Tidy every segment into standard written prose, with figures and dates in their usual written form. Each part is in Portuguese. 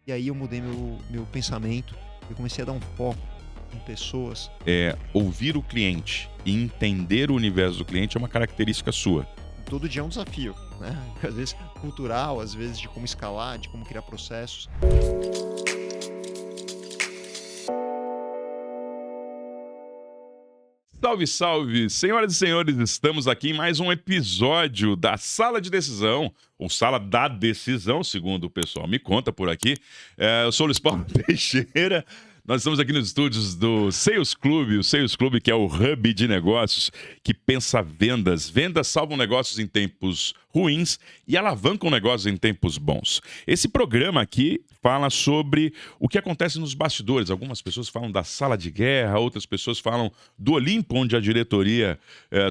E aí eu mudei meu pensamento, eu comecei a dar um foco em pessoas. Ouvir o cliente e entender o universo do cliente é uma característica sua. Todo dia é um desafio, né? Às vezes cultural, às vezes de como escalar, de como criar processos. Salve, salve! Senhoras e senhores, estamos aqui em mais um episódio da Sala de Decisão, ou Sala da Decisão, segundo o pessoal me conta por aqui. Eu sou o Luiz Paulo Teixeira. Nós estamos aqui nos estúdios do Sales Club, o Sales Club que é o hub de negócios que pensa vendas. Vendas salvam negócios em tempos ruins e alavancam negócios em tempos bons. Esse programa aqui fala sobre o que acontece nos bastidores. Algumas pessoas falam da sala de guerra, outras pessoas falam do Olimpo, onde a diretoria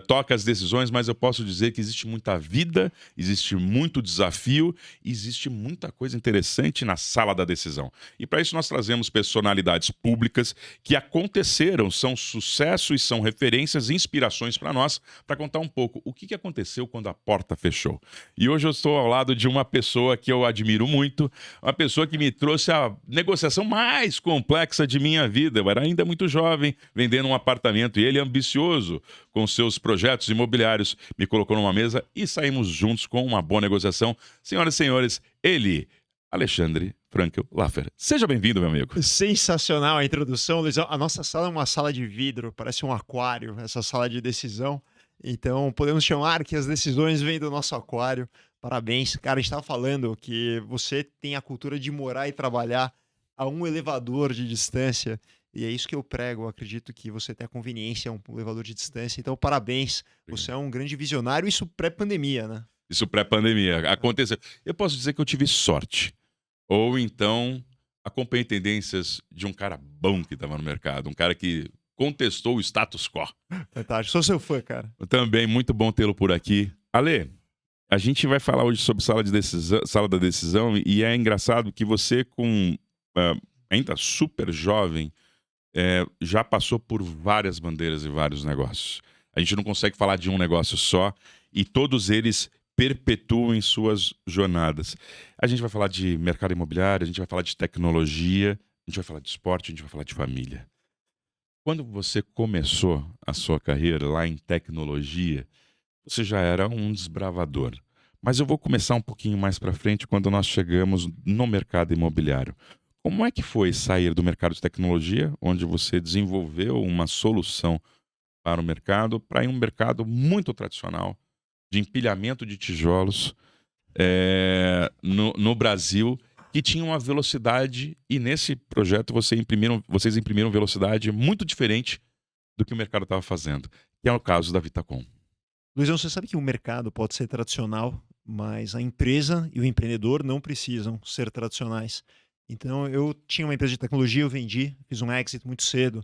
toca as decisões, mas eu posso dizer que existe muita vida, existe muito desafio, existe muita coisa interessante na sala da decisão. E para isso nós trazemos personalidades públicas que aconteceram, são sucesso e são referências e inspirações para nós, para contar um pouco o que aconteceu quando a porta fechou. E hoje eu estou ao lado de uma pessoa que eu admiro muito, uma pessoa que me trouxe a negociação mais complexa de minha vida. Eu era ainda muito jovem, vendendo um apartamento, e ele, ambicioso com seus projetos imobiliários, me colocou numa mesa e saímos juntos com uma boa negociação. Senhoras e senhores, ele, Alexandre Frankel Laffer. Seja bem-vindo, meu amigo. Sensacional a introdução, Luizão. A nossa sala é uma sala de vidro, parece um aquário, essa sala de decisão. Então, podemos chamar que as decisões vêm do nosso aquário. Parabéns. Cara, a gente estava falando que você tem a cultura de morar e trabalhar a um elevador de distância. E é isso que eu prego. Eu acredito que você tem a conveniência, um elevador de distância. Então, parabéns. Você é um grande visionário, isso pré-pandemia, né? Isso pré-pandemia. Aconteceu. Eu posso dizer que eu tive sorte. Ou então, acompanhei tendências de um cara bom que estava no mercado. Um cara que contestou o status quo. Fantástico. Sou seu fã, cara. Também muito bom tê-lo por aqui. Ale, a gente vai falar hoje sobre sala da decisão, e é engraçado que você, ainda super jovem, já passou por várias bandeiras e vários negócios. A gente não consegue falar de um negócio só, e todos eles perpetuam suas jornadas. A gente vai falar de mercado imobiliário, a gente vai falar de tecnologia, a gente vai falar de esporte, a gente vai falar de família. Quando você começou a sua carreira lá em tecnologia, você já era um desbravador. Mas eu vou começar um pouquinho mais para frente, quando nós chegamos no mercado imobiliário. Como é que foi sair do mercado de tecnologia, onde você desenvolveu uma solução para o mercado, para ir um mercado muito tradicional, de empilhamento de tijolos no Brasil, que tinha uma velocidade, e nesse projeto vocês imprimiram velocidade muito diferente do que o mercado estava fazendo, que é o caso da Vitacom. Luizão, você sabe que o mercado pode ser tradicional, mas a empresa e o empreendedor não precisam ser tradicionais. Então, eu tinha uma empresa de tecnologia, eu vendi, fiz um exit muito cedo.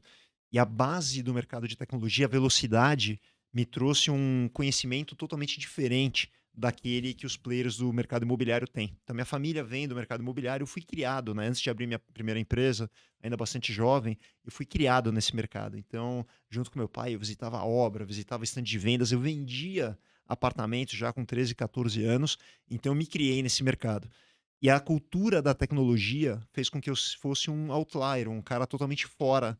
E a base do mercado de tecnologia, a velocidade, me trouxe um conhecimento totalmente diferente daquele que os players do mercado imobiliário têm. Então, minha família vem do mercado imobiliário, eu fui criado, né? Antes de abrir minha primeira empresa, ainda bastante jovem, eu fui criado nesse mercado. Então, junto com meu pai, eu visitava a obra, visitava stand de vendas, eu vendia apartamentos já com 13, 14 anos, então eu me criei nesse mercado. E a cultura da tecnologia fez com que eu fosse um outlier, um cara totalmente fora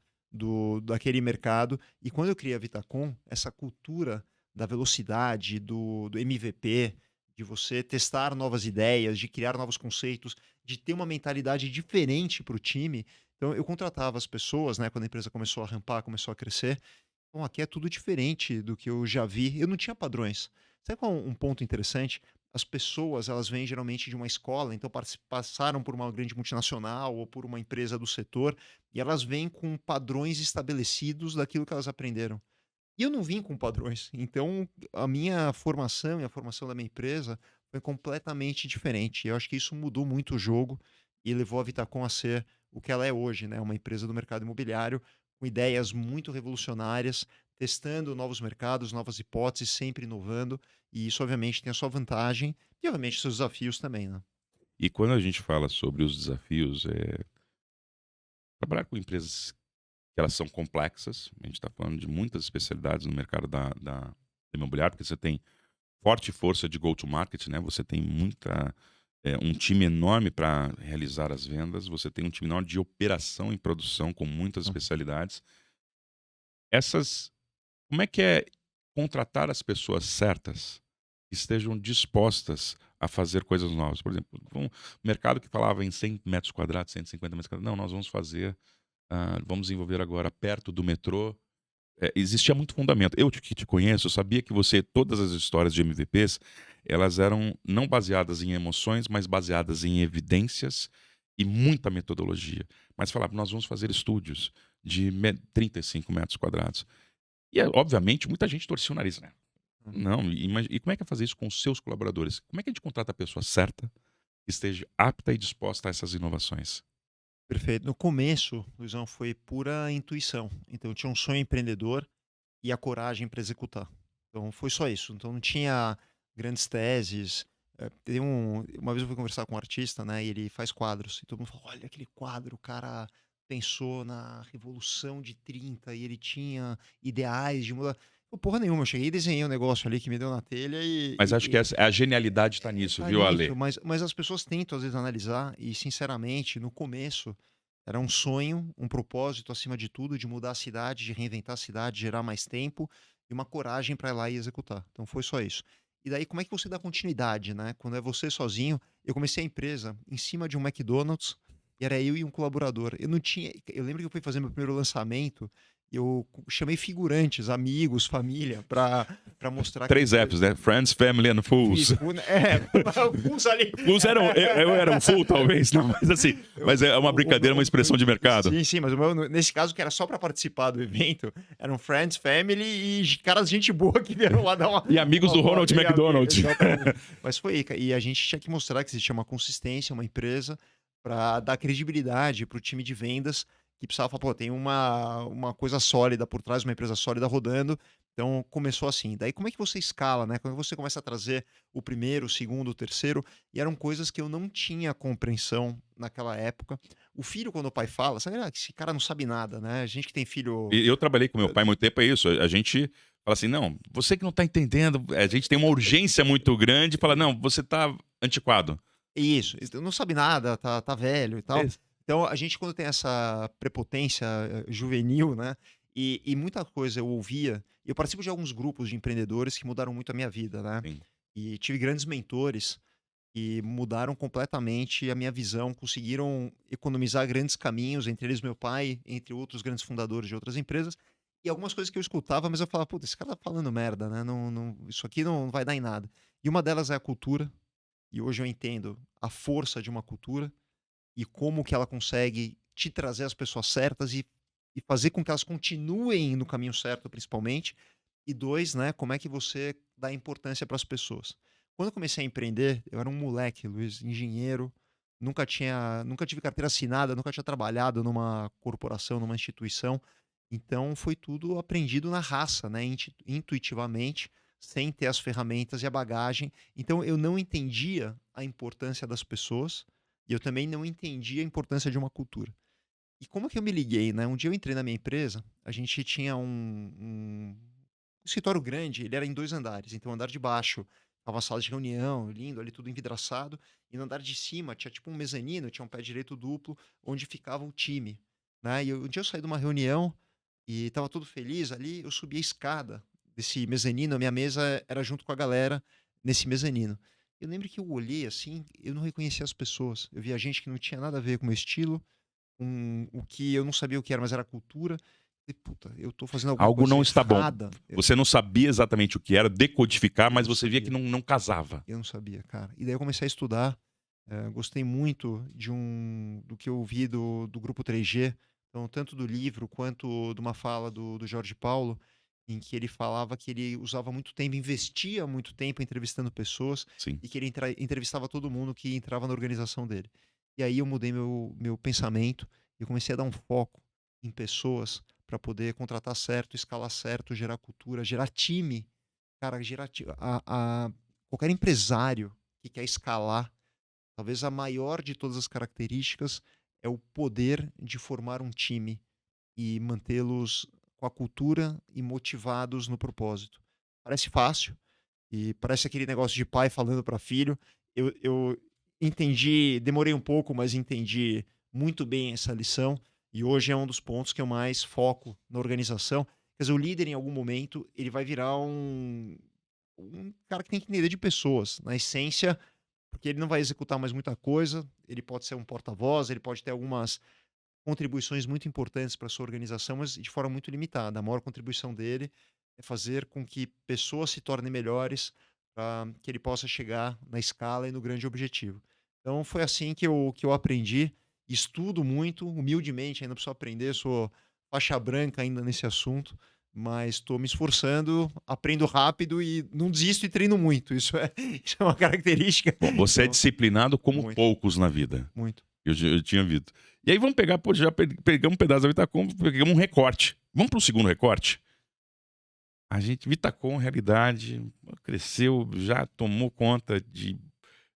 daquele mercado. E quando eu criei a Vitacom, essa cultura da velocidade, do MVP, de você testar novas ideias, de criar novos conceitos, de ter uma mentalidade diferente para o time. Então, eu contratava as pessoas, né, quando a empresa começou a rampar, começou a crescer. Bom, aqui é tudo diferente do que eu já vi. Eu não tinha padrões. Sabe qual é um ponto interessante? As pessoas, elas vêm geralmente de uma escola, então passaram por uma grande multinacional ou por uma empresa do setor, e elas vêm com padrões estabelecidos daquilo que elas aprenderam. E eu não vim com padrões. Então, a minha formação e a formação da minha empresa foi completamente diferente. Eu acho que isso mudou muito o jogo e levou a Vitacom a ser o que ela é hoje, né? Uma empresa do mercado imobiliário com ideias muito revolucionárias, testando novos mercados, novas hipóteses, sempre inovando. E isso, obviamente, tem a sua vantagem e, obviamente, seus desafios também, né? E quando a gente fala sobre os desafios, trabalhar com empresas que elas são complexas, a gente está falando de muitas especialidades no mercado da imobiliária, porque você tem forte força de go-to-market, né? Você tem muita um time enorme para realizar as vendas, você tem um time enorme de operação e produção com muitas Hum. especialidades. Essas Como é que é contratar as pessoas certas que estejam dispostas a fazer coisas novas? Por exemplo, um mercado que falava em 100 metros quadrados, 150 metros quadrados. Não, nós vamos fazer, vamos desenvolver agora perto do metrô. Existia muito fundamento. Eu que te conheço, eu sabia que todas as histórias de MVPs, elas eram não baseadas em emoções, mas baseadas em evidências e muita metodologia. Mas falava, nós vamos fazer estúdios de 35 metros quadrados. E, obviamente, muita gente torcia o nariz, né? Uhum. Não, e como é que é fazer isso com os seus colaboradores? Como é que a gente contrata a pessoa certa, que esteja apta e disposta a essas inovações? Perfeito. No começo, Luizão, foi pura intuição. Então eu tinha um sonho empreendedor e a coragem para executar. Então foi só isso. Então não tinha grandes teses. Uma vez eu fui conversar com um artista, né? E ele faz quadros. E todo mundo falou: olha aquele quadro, o cara pensou na Revolução de 30 e ele tinha ideais de mudar. Eu, porra nenhuma, eu cheguei e desenhei um negócio ali que me deu na telha Mas acho que a genialidade está nisso, tá viu, nisso, Ale? mas as pessoas tentam às vezes analisar e, sinceramente, no começo era um sonho, um propósito acima de tudo de mudar a cidade, de reinventar a cidade, gerar mais tempo e uma coragem para ir lá e executar. Então foi só isso. E daí como é que você dá continuidade, né? Quando é você sozinho, eu comecei a empresa em cima de um McDonald's e era eu e um colaborador. Eu não tinha, eu lembro que eu fui fazer meu primeiro lançamento, eu chamei figurantes, amigos, família para mostrar que a Três empresa Fs, né? Friends, Family and Fools. isso, alguns ali. Fools eram, eu era um fool, talvez, não, mas assim, mas é uma brincadeira, uma expressão de mercado. Sim, sim, mas o meu, nesse caso, que era só para participar do evento, eram friends, family e caras, gente boa que vieram lá dar E amigos do Ronald e McDonald. exatamente. Mas foi, e a gente tinha que mostrar que existia uma consistência, uma empresa, para dar credibilidade para o time de vendas, que precisava falar, pô, tem uma coisa sólida por trás, uma empresa sólida rodando. Então começou assim. Daí como é que você escala, né? Como é que você começa a trazer o primeiro, o segundo, o terceiro? E eram coisas que eu não tinha compreensão naquela época. O filho, quando o pai fala, sabe, esse cara não sabe nada, né? A gente que tem filho. E eu trabalhei com meu pai há muito tempo, é isso. A gente fala assim, não, você que não está entendendo, a gente tem uma urgência muito grande, fala, não, você está antiquado. Isso, então não sabe nada, tá velho e tal. É. Então a gente, quando tem essa prepotência juvenil, né? E muita coisa eu ouvia. Eu participo de alguns grupos de empreendedores que mudaram muito a minha vida, né? Sim. E tive grandes mentores que mudaram completamente a minha visão, conseguiram economizar grandes caminhos, entre eles meu pai, entre outros grandes fundadores de outras empresas, e algumas coisas que eu escutava, mas eu falava, puta, esse cara tá falando merda, né? Isso aqui não vai dar em nada. E uma delas é a cultura, e hoje eu entendo a força de uma cultura e como que ela consegue te trazer as pessoas certas e fazer com que elas continuem no caminho certo, principalmente. E dois, né, como é que você dá importância para as pessoas. Quando eu comecei a empreender, eu era um moleque, Luiz, engenheiro, nunca tive carteira assinada, nunca tinha trabalhado numa corporação, numa instituição. Então foi tudo aprendido na raça, né, intuitivamente, sem ter as ferramentas e a bagagem. Então eu não entendia a importância das pessoas e eu também não entendia a importância de uma cultura. E como que eu me liguei, né? Um dia eu entrei na minha empresa, a gente tinha um escritório grande, ele era em 2 andares. Então, o andar de baixo tava a sala de reunião, lindo, ali tudo envidraçado. E no andar de cima tinha tipo um mezanino, tinha um pé direito duplo, onde ficava o time, né? Um dia eu saí de uma reunião e tava tudo feliz ali, eu subi a escada desse mezanino, a minha mesa era junto com a galera nesse mezanino. Eu lembro que eu olhei assim, eu não reconhecia as pessoas. Eu via gente que não tinha nada a ver com o meu estilo, com o que eu não sabia o que era, mas era cultura. E, puta, eu tô fazendo alguma Algo coisa não está bom. errada. Você não sabia exatamente o que era, decodificar, Eu mas não você via que sabia. não casava. Eu não sabia, cara. E daí eu comecei a estudar. Gostei muito do que eu ouvi do grupo 3G. Então, tanto do livro quanto de uma fala do Jorge Paulo, em que ele falava que ele usava muito tempo, investia muito tempo entrevistando pessoas Sim. e que ele entrevistava todo mundo que entrava na organização dele. E aí eu mudei meu pensamento e comecei a dar um foco em pessoas para poder contratar certo, escalar certo, gerar cultura, gerar time. Cara, gerar qualquer empresário que quer escalar, talvez a maior de todas as características é o poder de formar um time e mantê-los com a cultura e motivados no propósito. Parece fácil e parece aquele negócio de pai falando para filho. Eu entendi, demorei um pouco, mas entendi muito bem essa lição, e hoje é um dos pontos que eu mais foco na organização. Quer dizer, o líder em algum momento, ele vai virar um cara que tem que entender de pessoas, na essência, porque ele não vai executar mais muita coisa, ele pode ser um porta-voz, ele pode ter algumas contribuições muito importantes para sua organização, mas de forma muito limitada. A maior contribuição dele é fazer com que pessoas se tornem melhores, para que ele possa chegar na escala e no grande objetivo. Então foi assim que eu aprendi, estudo muito, humildemente, ainda preciso aprender, sou faixa branca ainda nesse assunto, mas estou me esforçando, aprendo rápido e não desisto e treino muito. Isso é, isso é uma característica. Bom, você é Então, disciplinado como muito, poucos na vida. muito. Eu tinha visto. E aí vamos pegar, pô, já pegamos um pedaço da Vitacom, pegamos um recorte. Vamos para o segundo recorte? A gente, Vitacom, realidade, cresceu, já tomou conta de.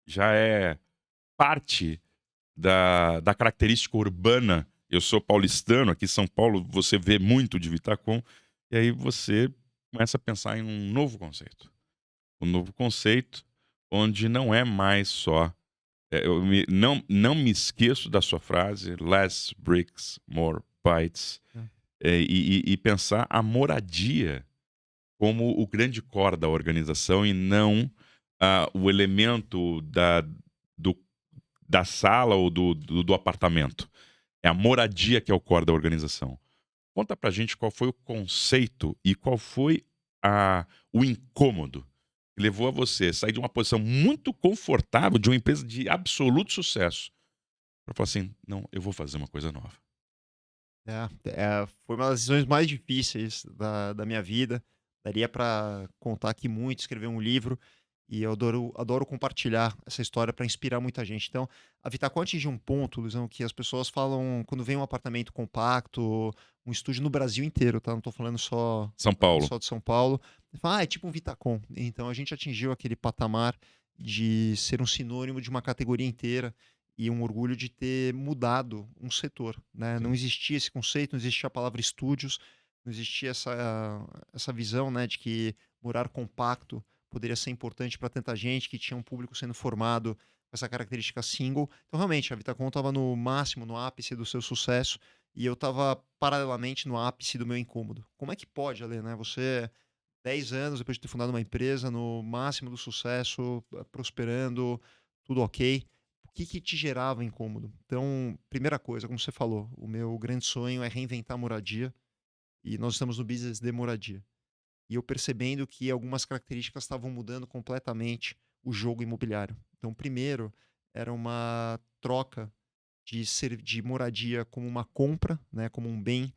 Já é parte da característica urbana. Eu sou paulistano, aqui em São Paulo você vê muito de Vitacom, e aí você começa a pensar em um novo conceito. Um novo conceito onde não é mais só. Não me esqueço da sua frase, less bricks, more bytes, É. e pensar a moradia como o grande core da organização e não o elemento do, da sala ou do apartamento. É a moradia que é o core da organização. Conta pra gente qual foi o conceito e qual foi o incômodo que levou a você sair de uma posição muito confortável de uma empresa de absoluto sucesso para falar assim, não, eu vou fazer uma coisa nova. Foi uma das decisões mais difíceis da minha vida. Daria para contar aqui muito, escrever um livro, e eu adoro compartilhar essa história para inspirar muita gente. Então, a Vitacom atingiu um ponto, Luizão, que as pessoas falam quando vem um apartamento compacto, um estúdio no Brasil inteiro, tá? Não estou falando só, São Paulo. só de São Paulo. Fala, é tipo um Vitacom. Então, a gente atingiu aquele patamar de ser um sinônimo de uma categoria inteira e um orgulho de ter mudado um setor, né? Não Sim. existia esse conceito, não existia a palavra estúdios, não existia essa visão, né, de que morar compacto poderia ser importante para tanta gente, que tinha um público sendo formado com essa característica single. Então, realmente, a Vitacom estava no máximo, no ápice do seu sucesso, e eu estava paralelamente no ápice do meu incômodo. Como é que pode, Ale, né? Você, 10 anos depois de ter fundado uma empresa, no máximo do sucesso, prosperando, tudo ok. O que que te gerava incômodo? Então, primeira coisa, como você falou, o meu grande sonho é reinventar a moradia, e nós estamos no business de moradia. E eu percebendo que algumas características estavam mudando completamente o jogo imobiliário. Então, primeiro, era uma troca de moradia como uma compra, né, como um bem,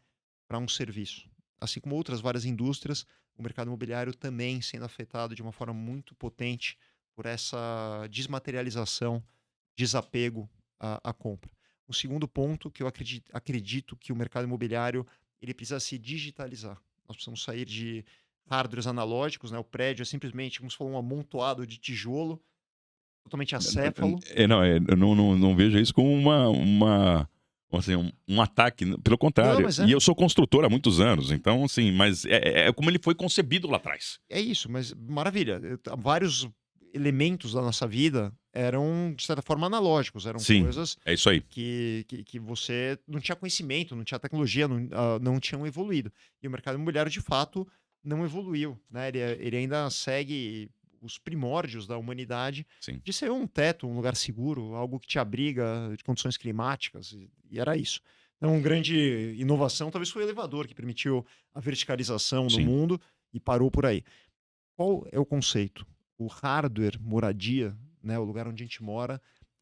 para um serviço. Assim como outras várias indústrias, o mercado imobiliário também sendo afetado de uma forma muito potente por essa desmaterialização, desapego à compra. O segundo ponto que eu acredito que o mercado imobiliário ele precisa se digitalizar. Nós precisamos sair de hardwares analógicos, né? O prédio é simplesmente, como se fosse um amontoado de tijolo, totalmente acéfalo. Não, eu não vejo isso como assim, um ataque, pelo Não, contrário. mas E é. eu sou construtor há muitos anos, então, assim, mas é como ele foi concebido lá atrás. É isso, mas maravilha. Vários elementos da nossa vida eram, de certa forma, analógicos, eram Sim, coisas é isso aí. que você não tinha conhecimento, não tinha tecnologia, não tinham evoluído. E o mercado imobiliário, de fato, não evoluiu, né? Ele ainda segue os primórdios da humanidade Sim, de ser um teto, um lugar seguro, algo que te abriga de condições climáticas, e era isso. Então, uma grande inovação talvez foi o elevador, que permitiu a verticalização no sim, mundo e parou por aí. Qual é o conceito? O hardware moradia, né, o lugar onde a gente mora,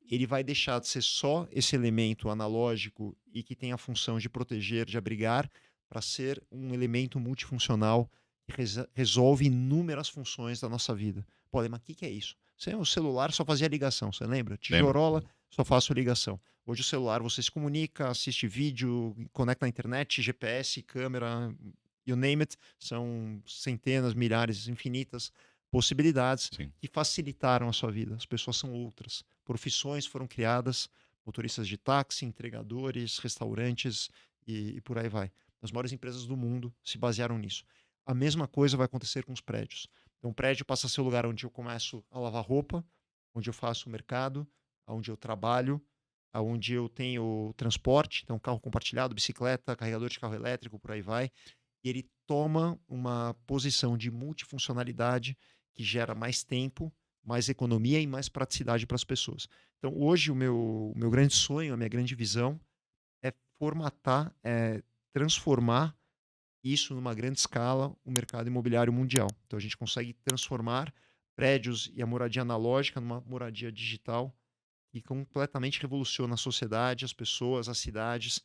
ele vai deixar de ser só esse elemento analógico e que tem a função de proteger, de abrigar, para ser um elemento multifuncional que resolve inúmeras funções da nossa vida. Pô, mas o que é isso? O celular só fazia ligação, você lembra? lembro. Tijorola, só faço ligação. Hoje o celular você se comunica, assiste vídeo, conecta na internet, GPS, câmera, you name it, são centenas, milhares, infinitas possibilidades Sim, que facilitaram a sua vida. As pessoas são outras. Profissões foram criadas, motoristas de táxi, entregadores, restaurantes e por aí vai. As maiores empresas do mundo se basearam nisso. A mesma coisa vai acontecer com os prédios. Então, o prédio passa a ser o lugar onde eu começo a lavar roupa, onde eu faço o mercado, onde eu trabalho, onde eu tenho transporte, então carro compartilhado, bicicleta, carregador de carro elétrico, por aí vai. E ele toma uma posição de multifuncionalidade que gera mais tempo, mais economia e mais praticidade para as pessoas. Então, hoje, o meu grande sonho, a minha grande visão é formatar, é transformar isso numa grande escala, o mercado imobiliário mundial. Então, a gente consegue transformar prédios e a moradia analógica numa moradia digital que completamente revoluciona a sociedade, as pessoas, as cidades.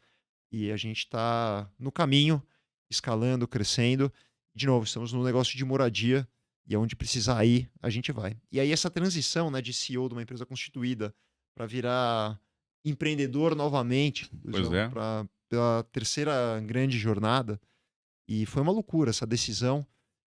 E a gente está no caminho, escalando, crescendo. De novo, estamos no negócio de moradia e aonde precisar ir, a gente vai. E aí essa transição, né, de CEO de uma empresa constituída para virar empreendedor novamente, Pois é. pela terceira grande jornada, e foi uma loucura essa decisão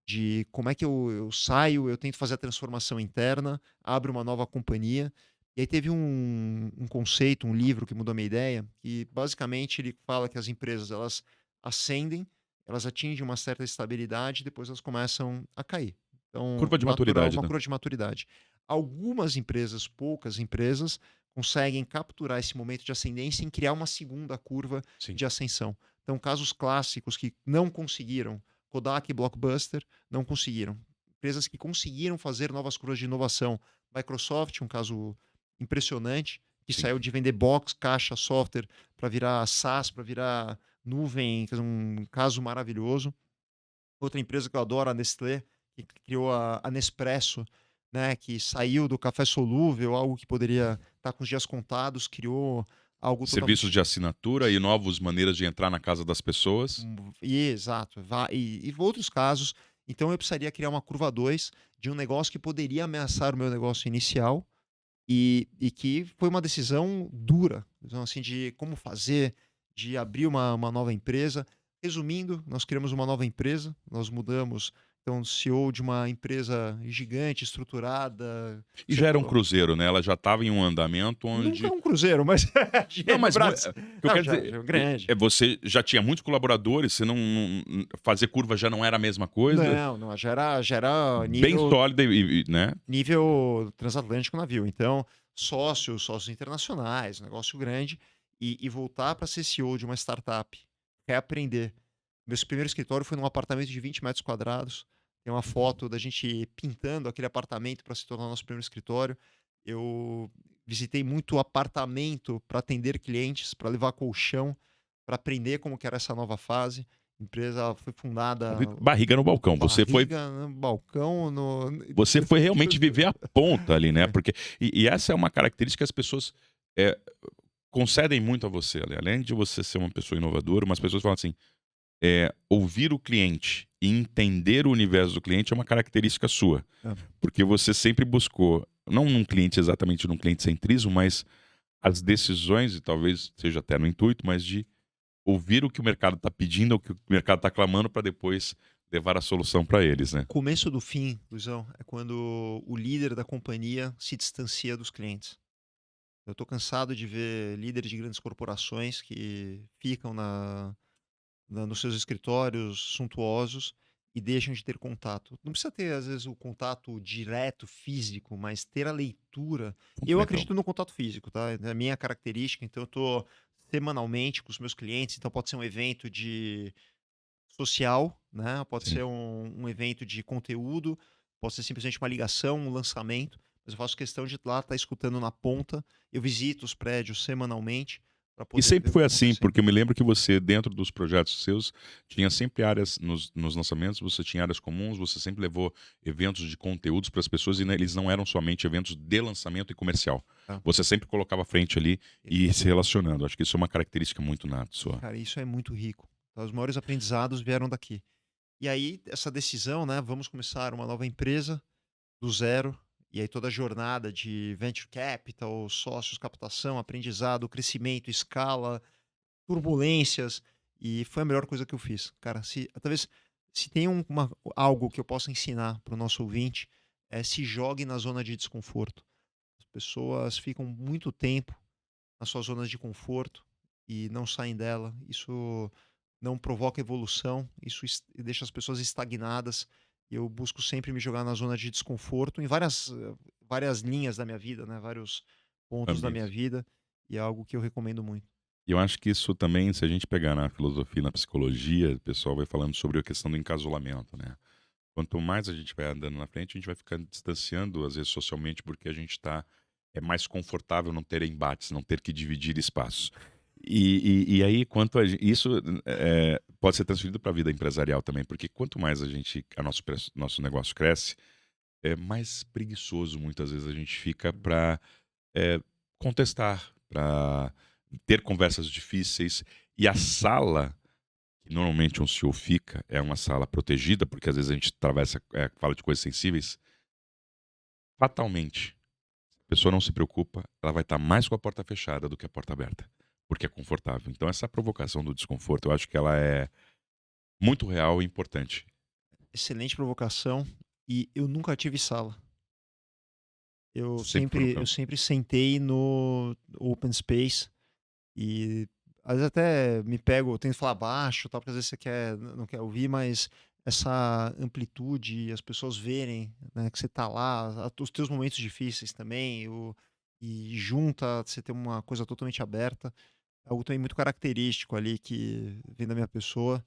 de como é que eu saio, eu tento fazer a transformação interna, abro uma nova companhia. E aí teve um conceito, um livro que mudou a minha ideia, que basicamente ele fala que as empresas elas ascendem, elas atingem uma certa estabilidade e depois elas começam a cair. Então, Curva de natural, maturidade, uma né? curva de maturidade. Algumas empresas, poucas empresas, conseguem capturar esse momento de ascendência e criar uma segunda curva Sim. de ascensão. Então, casos clássicos que não conseguiram, Kodak e Blockbuster, não conseguiram. Empresas que conseguiram fazer novas curvas de inovação. Microsoft, um caso impressionante, que Sim. saiu de vender box, caixa, software, para virar SaaS, para virar nuvem, quer dizer, um caso maravilhoso. Outra empresa que eu adoro, a Nestlé, que criou a Nespresso, né, que saiu do café solúvel, algo que poderia estar com os dias contados, criou algo Serviços totalmente. de assinatura e novas maneiras de entrar na casa das pessoas. Exato. E outros casos. Então eu precisaria criar uma curva 2 de um negócio que poderia ameaçar o meu negócio inicial e que foi uma decisão dura, então, assim, de como fazer, de abrir uma nova empresa. Resumindo, nós criamos uma nova empresa, nós mudamos, então, CEO de uma empresa gigante, estruturada, E já era um cruzeiro, né? Ela já estava em um andamento nunca onde. um cruzeiro, mas Não, no mas Brasil. o que eu Não, quero já, dizer já é grande. você já tinha muitos colaboradores, você não fazer curva já não era a mesma coisa. Não, não, já era Bem sólida né? nível transatlântico navio. Então, sócios internacionais, um negócio grande, e voltar para ser CEO de uma startup, reaprender. Meu primeiro escritório foi num apartamento de 20 metros quadrados. Tem uma foto da gente pintando aquele apartamento para se tornar nosso primeiro escritório. Eu visitei muito apartamento para atender clientes, para levar colchão, para aprender como que era essa nova fase. A empresa foi fundada Barriga no balcão. barriga no balcão, no Você foi realmente viver a ponta ali, né? Porque e essa é uma característica que as pessoas é, concedem muito a você. Além de você ser uma pessoa inovadora, umas pessoas falam assim: ouvir o cliente e entender o universo do cliente é uma característica sua. É. Porque você sempre buscou, não num cliente exatamente num cliente centrismo, mas as decisões, e talvez seja até no intuito, mas de ouvir o que o mercado está pedindo, o que o mercado está clamando, para depois levar a solução para eles, né? Começo do fim, Luizão, é quando o líder da companhia se distancia dos clientes. Eu estou cansado de ver líderes de grandes corporações que ficam nos seus escritórios suntuosos e deixam de ter contato. Não precisa ter, às vezes, o contato direto, físico, mas ter a leitura. Eu Fundamental. acredito no contato físico, tá? É a minha característica, então eu estou semanalmente com os meus clientes, então pode ser um evento de social, né? Pode Sim. ser um evento de conteúdo, pode ser simplesmente uma ligação, um lançamento, mas eu faço questão de lá estar escutando na ponta. Eu visito os prédios semanalmente para E poder ver sempre o que foi está assim, acontecendo. porque eu me lembro que você, dentro dos projetos seus, tinha sempre áreas nos lançamentos, você tinha áreas comuns, você sempre levou eventos de conteúdos para as pessoas e, né, eles não eram somente eventos de lançamento e comercial. Tá? Você sempre colocava à frente ali e ia se relacionando. Acho que isso é uma característica muito nata sua. Cara, isso é muito rico. Tá? Os maiores aprendizados vieram daqui. E aí, essa decisão, né? Vamos começar uma nova empresa do zero. E aí, toda a jornada de venture capital, sócios, captação, aprendizado, crescimento, escala, turbulências. E foi a melhor coisa que eu fiz. Cara, talvez se tem algo que eu possa ensinar para o nosso ouvinte, se jogue na zona de desconforto. As pessoas ficam muito tempo nas suas zonas de conforto e não saem dela. Isso não provoca evolução, isso deixa as pessoas estagnadas. Eu busco sempre me jogar na zona de desconforto em várias linhas da minha vida, né? Vários pontos da minha ambiente. vida e é algo que eu recomendo muito. E eu acho que isso também, se a gente pegar na filosofia, na psicologia, o pessoal vai falando sobre a questão do encasulamento, né? Quanto mais a gente vai andando na frente, a gente vai ficando distanciando, às vezes, socialmente, porque a gente está é mais confortável não ter embates, não ter que dividir espaços. E aí, isso pode ser transferido para a vida empresarial também, porque quanto mais nosso negócio cresce, mais preguiçoso muitas vezes a gente fica para contestar, para ter conversas difíceis. E a sala que normalmente um CEO fica é uma sala protegida, porque às vezes a gente fala de coisas sensíveis. Fatalmente, a pessoa não se preocupa, ela vai estar mais com a porta fechada do que a porta aberta, porque é confortável. Então essa provocação do desconforto, eu acho que ela é muito real e importante. Excelente provocação. E eu nunca tive sala. Eu Sempre foi no sempre, eu campo. sempre sentei no open space e às vezes até me pego, eu tento falar baixo, tal, porque às vezes você não quer ouvir, mas essa amplitude, as pessoas verem, né, que você tá lá, os teus momentos difíceis também, e junta, você ter uma coisa totalmente aberta, é algo também muito característico ali que vem da minha pessoa,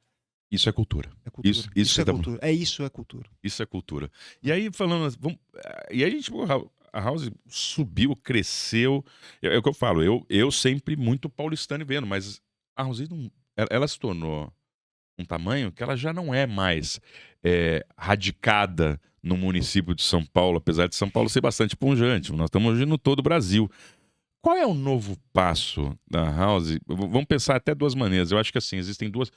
Isso é cultura. é Isso, cultura. isso que Isso você é tá cultura. É isso, é cultura. Isso é cultura. E aí, falando. E aí, tipo, a House subiu, cresceu. É o que eu falo, eu sempre muito paulistano e vendo, mas a House não, ela se tornou um tamanho que ela já não é mais radicada no município de São Paulo, apesar de São Paulo ser bastante pujante. Nós estamos hoje no todo o Brasil. Qual é o novo passo da House? Vamos pensar até duas maneiras. Eu acho que assim, existem duas.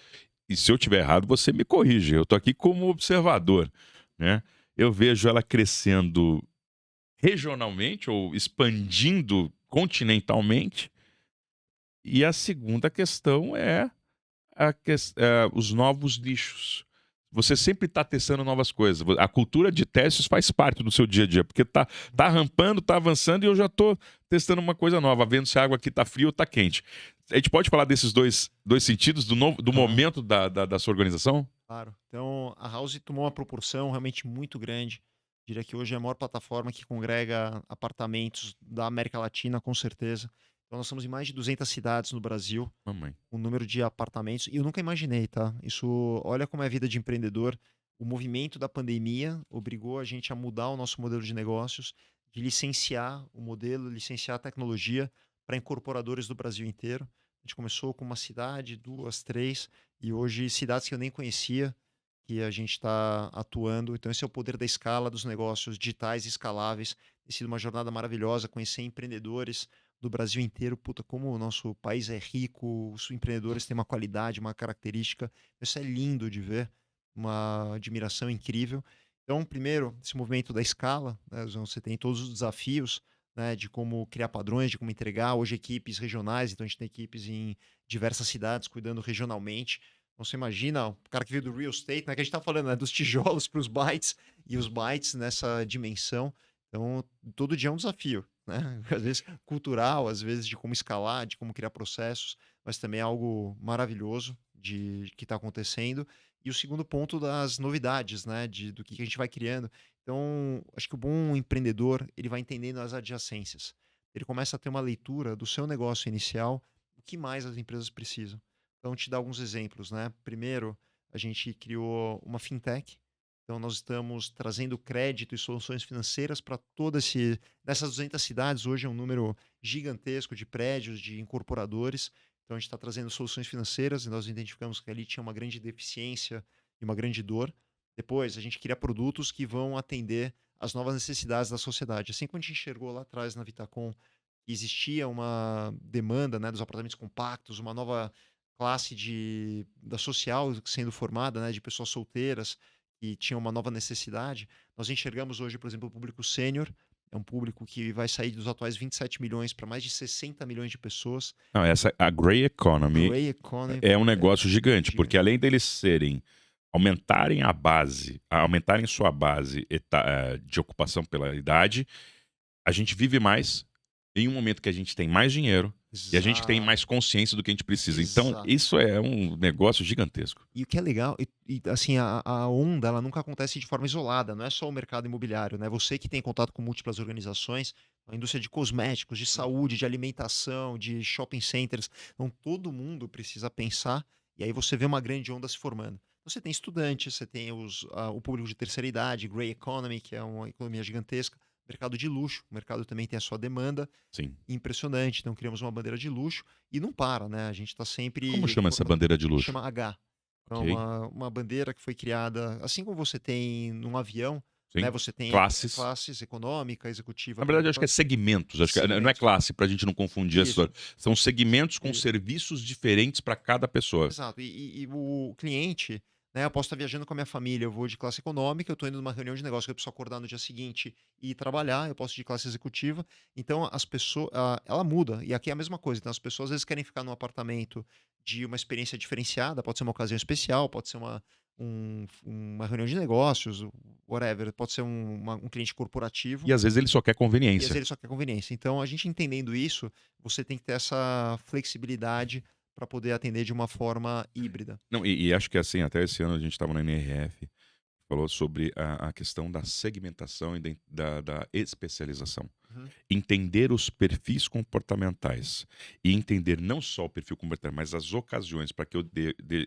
E se eu tiver errado, você me corrige. Eu tô aqui como observador, né? Eu vejo ela crescendo regionalmente ou expandindo continentalmente. E a segunda questão é os novos nichos. Você sempre está testando novas coisas. A cultura de testes faz parte do seu dia a dia, porque tá rampando, tá avançando e eu já estou testando uma coisa nova, vendo se a água aqui está fria ou está quente. A gente pode falar desses dois sentidos do Aham. momento da sua organização? Claro. Então, a House tomou uma proporção realmente muito grande. Diria que hoje é a maior plataforma que congrega apartamentos da América Latina, com certeza. Então, nós estamos em mais de 200 cidades no Brasil, Mamãe. o número de apartamentos. E eu nunca imaginei, tá? Isso, olha como é a vida de empreendedor. O movimento da pandemia obrigou a gente a mudar o nosso modelo de negócios, de licenciar o modelo, licenciar a tecnologia para incorporadores do Brasil inteiro. A gente começou com uma cidade, duas, três, e hoje cidades que eu nem conhecia, que a gente está atuando. Então, esse é o poder da escala dos negócios digitais escaláveis. Tem sido uma jornada maravilhosa conhecer empreendedores do Brasil inteiro. Puta, como o nosso país é rico, os empreendedores têm uma qualidade, uma característica. Isso é lindo de ver, uma admiração incrível. Então, primeiro, esse movimento da escala, né, você tem todos os desafios, né, de como criar padrões, de como entregar. Hoje, equipes regionais, então a gente tem equipes em diversas cidades cuidando regionalmente. Então, você imagina o cara que veio do real estate, né, que a gente está falando, né, dos tijolos para os bytes e os bytes nessa dimensão. Então, todo dia é um desafio, né? Às vezes cultural, às vezes de como escalar, de como criar processos, mas também é algo maravilhoso de que está acontecendo. E o segundo ponto das novidades, né? Do que a gente vai criando. Então, acho que o bom empreendedor, ele vai entendendo as adjacências. Ele começa a ter uma leitura do seu negócio inicial, o que mais as empresas precisam. Então, te dar alguns exemplos, né? Primeiro, a gente criou uma fintech. Então, nós estamos trazendo crédito e soluções financeiras para nessas 200 cidades. Hoje é um número gigantesco de prédios, de incorporadores. Então, a gente está trazendo soluções financeiras e nós identificamos que ali tinha uma grande deficiência e uma grande dor. Depois, a gente cria produtos que vão atender às novas necessidades da sociedade. Assim como a gente enxergou lá atrás na Vitacom, que existia uma demanda, né, dos apartamentos compactos, uma nova classe da social sendo formada, né, de pessoas solteiras que tinham uma nova necessidade. Nós enxergamos hoje, por exemplo, o público sênior, é um público que vai sair dos atuais 27 milhões para mais de 60 milhões de pessoas. Não, a Grey Economy Grey Economy é um é negócio gigante, porque gigante. além deles aumentarem sua base de ocupação pela idade, a gente vive mais em um momento que a gente tem mais dinheiro e a gente tem Exato, mais consciência do que a gente precisa. Então, exato. isso é um negócio gigantesco. E o que é legal, assim, a onda, ela nunca acontece de forma isolada, não é só o mercado imobiliário, né? Você que tem contato com múltiplas organizações, a indústria de cosméticos, de saúde, de alimentação, de shopping centers. Então, todo mundo precisa pensar, e aí você vê uma grande onda se formando. Você tem estudantes, você tem o público de terceira idade, Grey Economy, que é uma economia gigantesca, mercado de luxo, o mercado também tem a sua demanda Sim. impressionante, então criamos uma bandeira de luxo e não para, né? A gente está Como sempre chama essa bandeira de luxo? chama H. Então, Ok. uma bandeira que foi criada, assim como você tem num avião, né? Sim. Você tem Classes. classes econômica, executiva, Na verdade, acho que é segmentos. Acho que não é segmentos. classe, pra gente não confundir essa Isso, história. São segmentos com isso. serviços diferentes para cada pessoa. Exato. E o cliente, né, eu posso estar viajando com a minha família, eu vou de classe econômica, eu estou indo numa reunião de negócio que eu preciso acordar no dia seguinte e ir trabalhar, eu posso ir de classe executiva. Então, as pessoas, ela muda. E aqui é a mesma coisa. Então, as pessoas às vezes querem ficar num apartamento de uma experiência diferenciada, pode ser uma ocasião especial, pode ser uma reunião de negócios, whatever, pode ser um cliente corporativo. E às vezes ele só quer E às vezes conveniência. ele só quer conveniência. Então, a gente entendendo isso, você tem que ter essa flexibilidade para poder atender de uma forma híbrida. Não, e acho que assim, até esse ano a gente estava na NRF, falou sobre a questão da segmentação e da especialização. Uhum. Entender os perfis comportamentais e entender não só o perfil comportamental, mas as ocasiões para que eu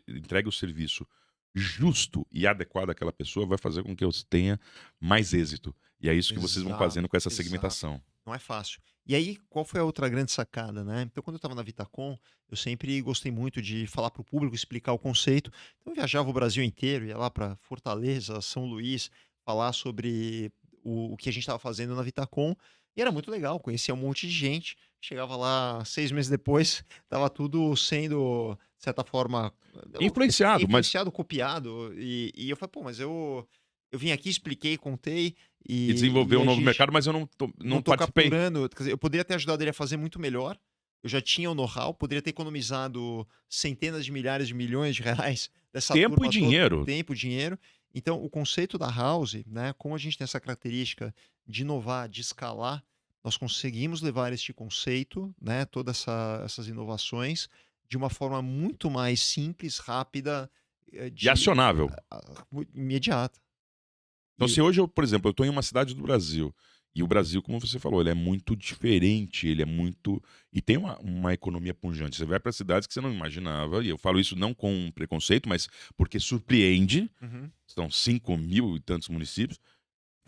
entregue o serviço justo e adequado àquela pessoa vai fazer com que eu tenha mais êxito. E é isso que vocês vão Exato, fazendo com essa exato. segmentação. Não é fácil. E aí, qual foi a outra grande sacada, né? Então, quando eu estava na Vitacom, eu sempre gostei muito de falar para o público, explicar o conceito. Então, eu viajava o Brasil inteiro, ia lá para Fortaleza, São Luís, falar sobre o que a gente estava fazendo na Vitacom. E era muito legal, conhecia um monte de gente. Chegava lá 6 meses depois, estava tudo sendo, de certa forma, Influenciado, mas influenciado, copiado. E eu falei, pô, mas eu vim aqui, expliquei, contei. e E desenvolver um a novo gente mercado, mas eu não não estou participei. capturando, quer dizer, eu poderia ter ajudado ele a fazer muito melhor. Eu já tinha o know-how, poderia ter economizado centenas de milhares de milhões de reais dessa Tempo e turma toda, dinheiro. tempo, dinheiro. Então, o conceito da House, né, como a gente tem essa característica de inovar, de escalar, nós conseguimos levar este conceito, né, todas essas inovações, de uma forma muito mais simples, rápida, E acionável. imediata. Então, E, se hoje, eu, por exemplo, eu estou em uma cidade do Brasil, e o Brasil, como você falou, ele é muito diferente, ele é muito. E tem uma economia pujante. Você vai para cidades que você não imaginava, e eu falo isso não com preconceito, mas porque surpreende. uhum, São 5 mil e tantos municípios.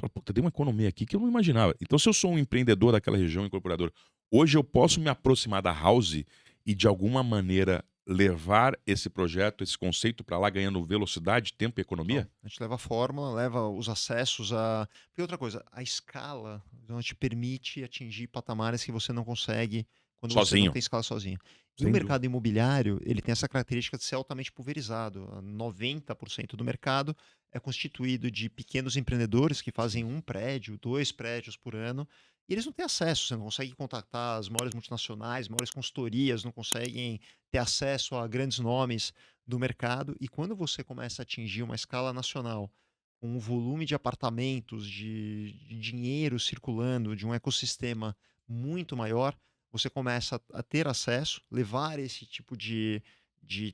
Fala, puta, tem uma economia aqui que eu não imaginava. Então, se eu sou um empreendedor daquela região, incorporador, hoje eu posso me aproximar da House e, de alguma maneira, levar esse projeto, esse conceito para lá, ganhando velocidade, tempo e economia? a gente leva a fórmula, leva os acessos a. Porque outra coisa, a escala não te permite atingir patamares que você não consegue quando você não Sozinho. tem escala sozinho. E o Sem dúvida. mercado imobiliário, ele tem essa característica de ser altamente pulverizado. 90% do mercado é constituído de pequenos empreendedores que fazem um prédio, 2 prédios por ano, e eles não têm acesso, você não consegue contatar as maiores multinacionais, maiores consultorias, não conseguem ter acesso a grandes nomes do mercado. E quando você começa a atingir uma escala nacional, com um volume de apartamentos, de dinheiro circulando, de um ecossistema muito maior, você começa a ter acesso, levar esse tipo de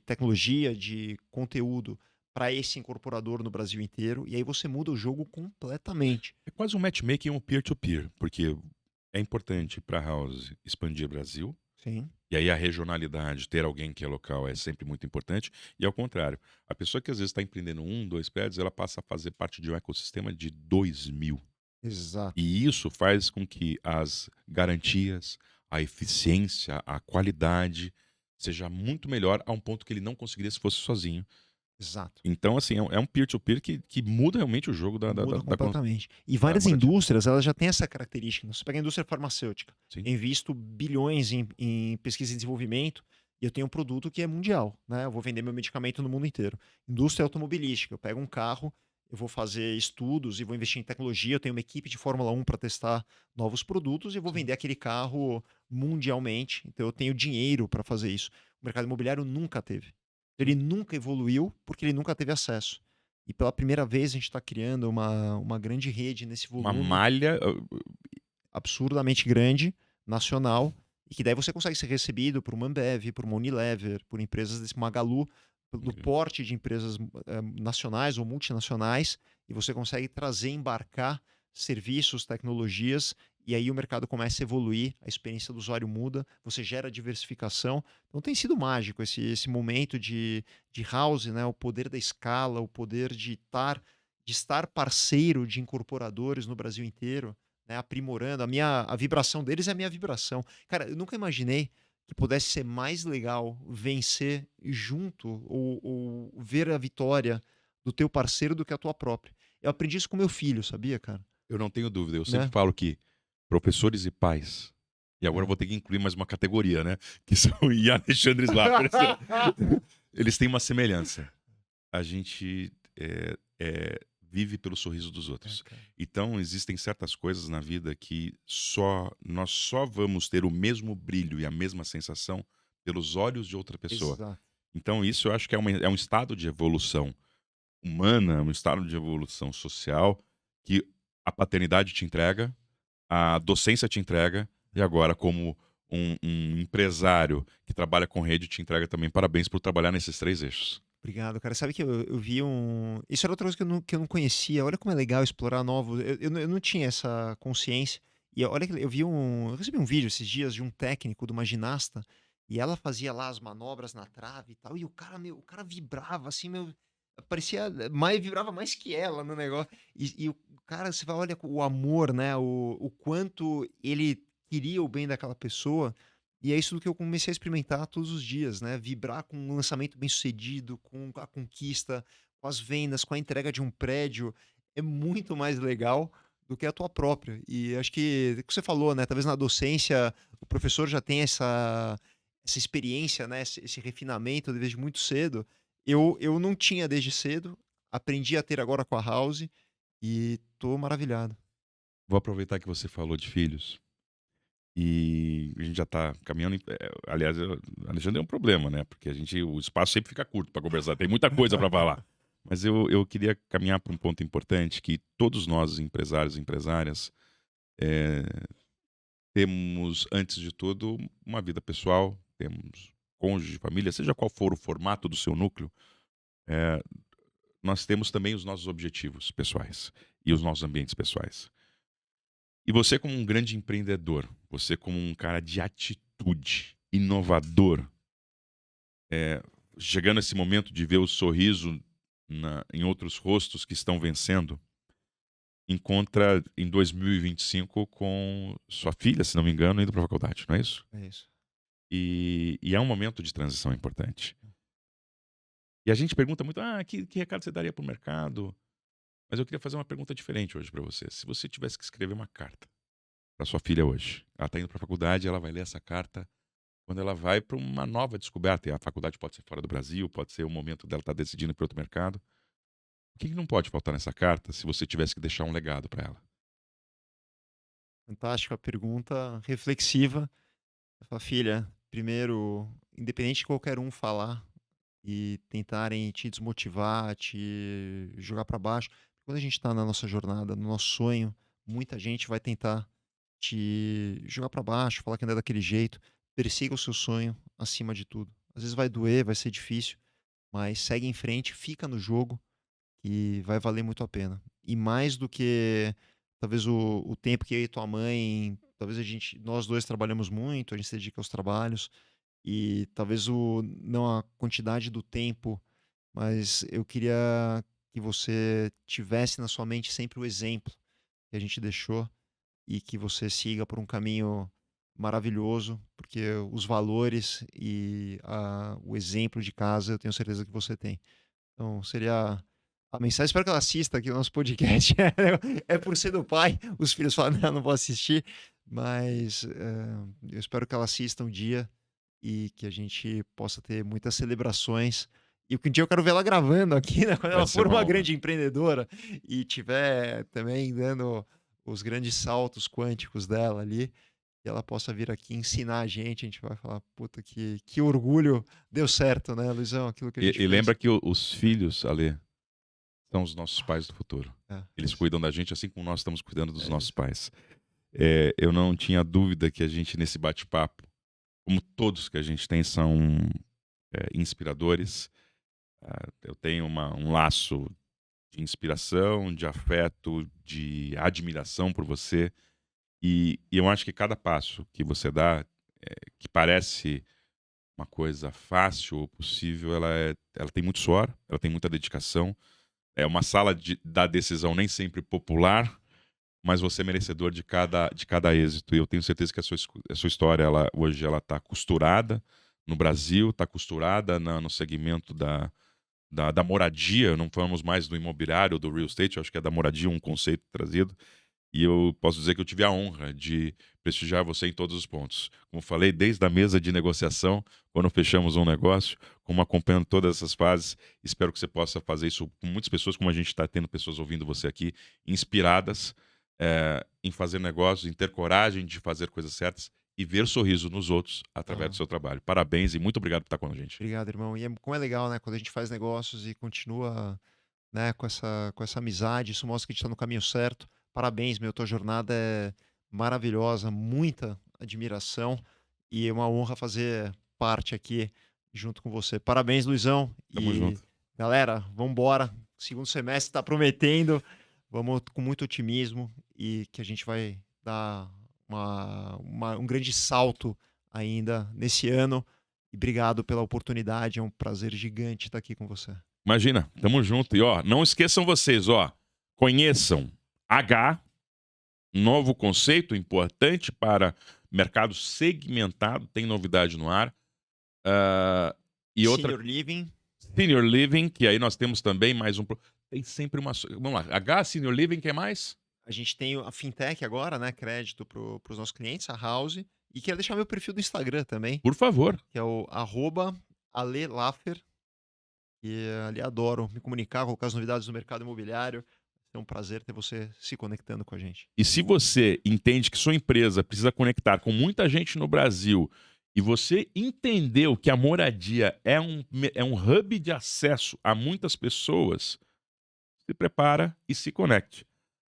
tecnologia, de conteúdo para esse incorporador no Brasil inteiro, e aí você muda o jogo completamente. É quase um matchmaking, um peer-to-peer, porque é importante para a House expandir Brasil, Sim, e aí a regionalidade, ter alguém que é local é sempre muito importante, e ao contrário, a pessoa que às vezes está empreendendo 1, 2 prédios, ela passa a fazer parte de um ecossistema de 2 mil. exato. E isso faz com que as garantias, a eficiência, a qualidade seja muito melhor a um ponto que ele não conseguiria se fosse sozinho. Exato. Então, assim, é um peer-to-peer que muda realmente o jogo Muda completamente. E da várias moradia. indústrias, elas já têm essa característica. Você pega a indústria farmacêutica. Sim. Eu invisto bilhões em pesquisa e desenvolvimento e eu tenho um produto que é mundial, né? Eu vou vender meu medicamento no mundo inteiro. Indústria automobilística. Eu pego um carro, eu vou fazer estudos e vou investir em tecnologia. Eu tenho uma equipe de Fórmula 1 para testar novos produtos e eu vou vender aquele carro mundialmente. Então eu tenho dinheiro para fazer isso. O mercado imobiliário nunca teve. Ele nunca evoluiu porque ele nunca teve acesso. E pela primeira vez a gente está criando uma grande rede nesse Uma volume malha. absurdamente grande, nacional, e que daí você consegue ser recebido por uma Ambev, por uma Unilever, por empresas desse Magalu, do porte de empresas nacionais ou multinacionais, e você consegue trazer, embarcar serviços, tecnologias, e aí o mercado começa a evoluir, a experiência do usuário muda, você gera diversificação. Então tem sido mágico esse momento de house, né? O poder da escala, o poder de estar parceiro de incorporadores no Brasil inteiro, né? Aprimorando. A vibração deles é a minha vibração. Cara, eu nunca imaginei que pudesse ser mais legal vencer junto ou ver a vitória do teu parceiro do que a tua própria. Eu aprendi isso com meu filho, sabia, cara? Eu não tenho dúvida. Eu sempre Né? falo que professores e pais, e agora eu É. vou ter que incluir mais uma categoria, né? Que são e Alexandre Slapper. Eles têm uma semelhança. A gente vive pelo sorriso dos É, outros. cara. Então, existem certas coisas na vida que nós só vamos ter o mesmo brilho e a mesma sensação pelos olhos de outra pessoa. Exato. Então, isso eu acho que é um estado de evolução humana, um estado de evolução social que a paternidade te entrega, a docência te entrega, e agora, como um empresário que trabalha com rede, te entrega também. Parabéns por trabalhar nesses 3 eixos. Obrigado, cara. Sabe que eu vi um. Isso era outra coisa que eu não conhecia. Olha como é legal explorar novos. Eu não tinha essa consciência. E olha que eu vi um. Eu recebi um vídeo esses dias de um técnico, de uma ginasta, e ela fazia lá as manobras na trave e tal. E o cara, meu, o cara vibrava assim, meu. Parecia mais, vibrava mais que ela no negócio. E o cara, você vai, olha o amor, né? O quanto ele queria o bem daquela pessoa. E é isso do que eu comecei a experimentar todos os dias, né? Vibrar com um lançamento bem-sucedido, com a conquista, com as vendas, com a entrega de um prédio, é muito mais legal do que a tua própria. E acho que, o que você falou, né? Talvez na docência o professor já tem essa experiência, né? Esse refinamento desde muito cedo. Eu não tinha desde cedo, aprendi a ter agora com a House e tô maravilhado. Vou aproveitar que você falou de filhos. E a gente já está caminhando. Aliás, Alexandre é um problema, né? Porque o espaço sempre fica curto para conversar, tem muita coisa para falar. Mas eu queria caminhar para um ponto importante que todos nós, empresários e empresárias, é, temos, antes de tudo, uma vida pessoal, temos cônjuge, família, seja qual for o formato do seu núcleo, é, nós temos também os nossos objetivos pessoais e os nossos ambientes pessoais. E você, como um grande empreendedor, você, como um cara de atitude, inovador, chegando esse momento de ver o sorriso em outros rostos que estão vencendo, encontra em 2025 com sua filha, se não me engano, indo para a faculdade, não é isso? É isso. E é um momento de transição importante. E a gente pergunta muito, que recado você daria para o mercado? Mas eu queria fazer uma pergunta diferente hoje para você. Se você tivesse que escrever uma carta para sua filha hoje, ela está indo para a faculdade, ela vai ler essa carta quando ela vai para uma nova descoberta. E a faculdade pode ser fora do Brasil, pode ser o momento dela estar decidindo para outro mercado. O que não pode faltar nessa carta se você tivesse que deixar um legado para ela? Fantástica pergunta, reflexiva. Eu falo, filha, primeiro, independente de qualquer um falar e tentarem te desmotivar, te jogar para baixo, quando a gente está na nossa jornada, no nosso sonho, muita gente vai tentar te jogar para baixo, falar que não é daquele jeito. Persiga o seu sonho acima de tudo. Às vezes vai doer, vai ser difícil, mas segue em frente, fica no jogo que vai valer muito a pena. E mais do que talvez o tempo que eu e tua mãe, talvez nós dois trabalhamos muito, a gente se dedica aos trabalhos e talvez não a quantidade do tempo, mas eu queria que você tivesse na sua mente sempre o exemplo que a gente deixou e que você siga por um caminho maravilhoso, porque os valores e o exemplo de casa eu tenho certeza que você tem. Então, seria a mensagem. Espero que ela assista aqui o nosso podcast. É por ser do pai, os filhos falam, não vou assistir, mas eu espero que ela assista um dia e que a gente possa ter muitas celebrações. E que um dia eu quero ver ela gravando aqui, né? Quando Vai ela ser for uma uma honra. grande empreendedora e tiver também dando os grandes saltos quânticos dela ali, e ela possa vir aqui ensinar a gente vai falar, puta, que orgulho, deu certo, né, Luizão, aquilo que a gente E fez. lembra que os filhos, Ale, são os nossos pais do futuro. É Eles isso. cuidam da gente assim como nós estamos cuidando dos É nossos isso. pais. Eu não tinha dúvida que a gente, nesse bate-papo, como todos que a gente tem, são inspiradores. Eu tenho um laço de inspiração, de afeto, de admiração por você. E eu acho que cada passo que você dá, que parece uma coisa fácil ou possível, ela tem muito suor, ela tem muita dedicação. É uma sala da decisão nem sempre popular, mas você é merecedor de cada êxito. E eu tenho certeza que a sua história, hoje, ela está costurada no Brasil, está costurada no segmento da moradia. Não falamos mais do imobiliário ou do real estate, eu acho que é da moradia um conceito trazido. E eu posso dizer que eu tive a honra de prestigiar você em todos os pontos. Como falei, desde a mesa de negociação, quando fechamos um negócio, como acompanhando todas essas fases, espero que você possa fazer isso com muitas pessoas, como a gente está tendo pessoas ouvindo você aqui, inspiradas em fazer negócios, em ter coragem de fazer coisas certas e ver sorriso nos outros através do seu trabalho. Parabéns e muito obrigado por estar com a gente. Obrigado, irmão. E como é legal, né? Quando a gente faz negócios e continua, né, com essa amizade, isso mostra que a gente está no caminho certo. Parabéns, meu. Tua jornada é maravilhosa, muita admiração e é uma honra fazer parte aqui junto com você. Parabéns, Luizão. Tamo E junto. galera, vamos embora. Segundo semestre está prometendo. Vamos com muito otimismo e que a gente vai dar um grande salto ainda nesse ano. E obrigado pela oportunidade, é um prazer gigante estar aqui com você. Imagina, tamo junto. E ó, não esqueçam vocês, ó, conheçam H, novo conceito importante para mercado segmentado, tem novidade no ar. E outra, Senior Living, Senior Living, que aí nós temos também mais um. Tem sempre uma. Vamos lá, H, Senior Living, que mais? a gente tem a Fintech agora, né? Crédito para os nossos clientes, a House. E quero deixar meu perfil do Instagram também, Por favor. que é o @alelaffer. E ali adoro me comunicar, colocar as novidades do mercado imobiliário. É um prazer ter você se conectando com a gente. E se você entende que sua empresa precisa conectar com muita gente no Brasil e você entendeu que a moradia é um hub de acesso a muitas pessoas, se prepara e se conecte.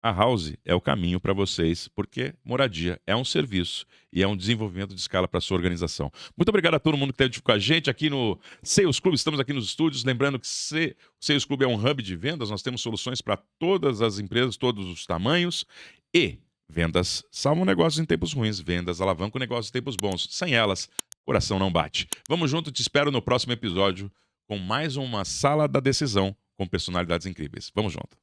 A House é o caminho para vocês, porque moradia é um serviço e é um desenvolvimento de escala para sua organização. Muito obrigado a todo mundo que esteve com a gente aqui no Sales Club. Estamos aqui nos estúdios. Lembrando que o Sales Club é um hub de vendas. Nós temos soluções para todas as empresas, todos os tamanhos. E vendas salvam negócios em tempos ruins. Vendas alavancam negócios em tempos bons. Sem elas, coração não bate. Vamos junto. Te espero no próximo episódio com mais uma Sala da Decisão com personalidades incríveis. Vamos junto.